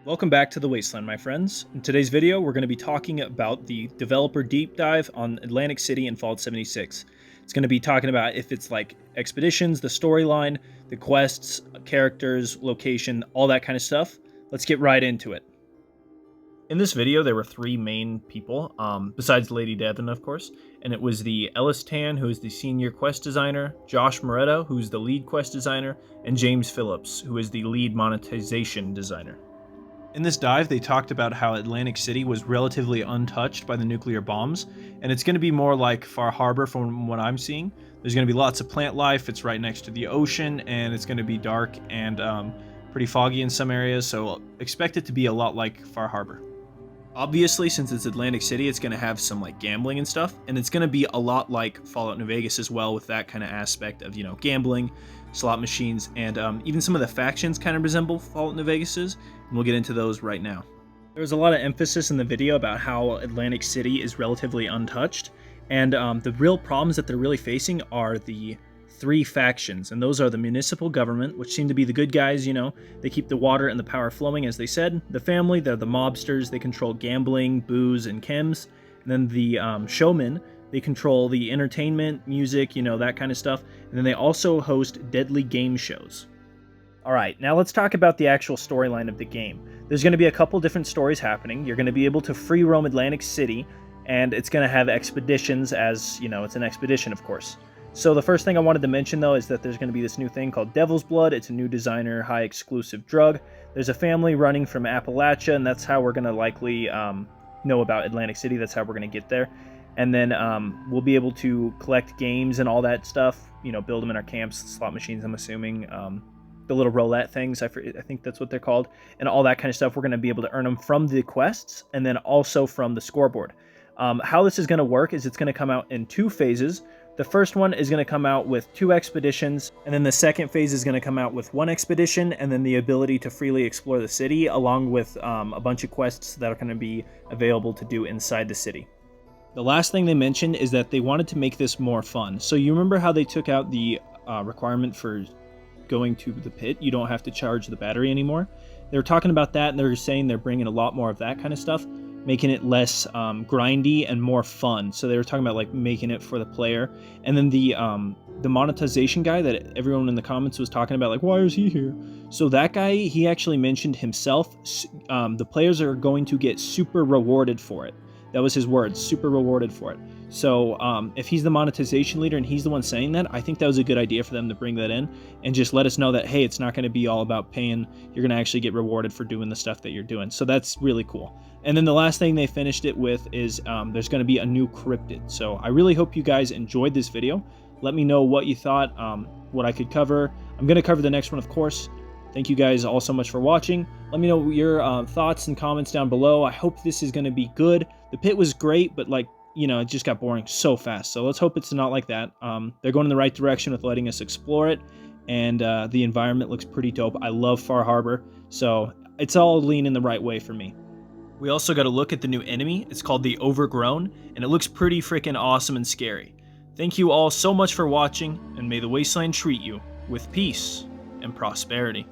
Welcome back to The Wasteland, my friends. In today's video, we're going to be talking about the developer deep dive on Atlantic City and Fallout 76. It's going to be talking about if it's like expeditions, the storyline, the quests, characters, location, all that kind of stuff. Let's get right into it. In this video, there were three main people, besides Lady Devon, of course, and it was the Ellis Tan, who is the senior quest designer, Josh Moretto, who's the lead quest designer, and James Phillips, who is the lead monetization designer. In this dive, they talked about how Atlantic City was relatively untouched by the nuclear bombs, and it's going to be more like Far Harbor from what I'm seeing. There's going to be lots of plant life, it's right next to the ocean, and it's going to be dark and pretty foggy in some areas, so expect it to be a lot like Far Harbor. Obviously, since it's Atlantic City, it's going to have some like gambling and stuff, and it's going to be a lot like Fallout New Vegas as well, with that kind of aspect of, gambling, slot machines, and even some of the factions kind of resemble Fallout New Vegas's, and we'll get into those right now. There's a lot of emphasis in the video about how Atlantic City is relatively untouched, and the real problems that they're really facing are the three factions, and those are the municipal government, which seem to be the good guys, they keep the water and the power flowing, as they said. The family, they're the mobsters, they control gambling, booze, and chems. And then the showmen, they control the entertainment, music, that kind of stuff. And then they also host deadly game shows. Alright, now let's talk about the actual storyline of the game. There's going to be a couple different stories happening. You're going to be able to free roam Atlantic City, and it's going to have expeditions as, it's an expedition, of course. So the first thing I wanted to mention, though, is that there's going to be this new thing called Devil's Blood. It's a new designer, high exclusive drug. There's a family running from Appalachia, and that's how we're going to likely know about Atlantic City. That's how we're going to get there. And then we'll be able to collect games and all that stuff, build them in our camps, slot machines, I'm assuming, the little roulette things, I think that's what they're called, and all that kind of stuff. We're going to be able to earn them from the quests and then also from the scoreboard. How this is going to work is it's going to come out in two phases. The first one is going to come out with 2 expeditions, and then the second phase is going to come out with 1 expedition, and then the ability to freely explore the city, along with a bunch of quests that are going to be available to do inside the city. The last thing they mentioned is that they wanted to make this more fun. So you remember how they took out the requirement for going to the pit? You don't have to charge the battery anymore. They were talking about that, and they're saying they're bringing a lot more of that kind of stuff, making it less grindy and more fun. So they were talking about like making it for the player. And then the monetization guy that everyone in the comments was talking about, like, why is he here? So that guy, he actually mentioned himself, the players are going to get super rewarded for it. That was his words, super rewarded for it. So if he's the monetization leader and he's the one saying that, I think that was a good idea for them to bring that in and just let us know that, hey, it's not going to be all about paying. You're going to actually get rewarded for doing the stuff that you're doing. So that's really cool. And then the last thing they finished it with is there's going to be a new cryptid. So I really hope you guys enjoyed this video. Let me know what you thought, what I could cover. I'm going to cover the next one, of course. Thank you guys all so much for watching. Let me know your thoughts and comments down below. I hope this is going to be good. The pit was great, but it just got boring so fast. So let's hope it's not like that. They're going in the right direction with letting us explore it, and the environment looks pretty dope. I love Far Harbor, so it's all leaning the right way for me. We also got to look at the new enemy. It's called the Overgrown, and it looks pretty freaking awesome and scary. Thank you all so much for watching, and may the Wasteland treat you with peace and prosperity.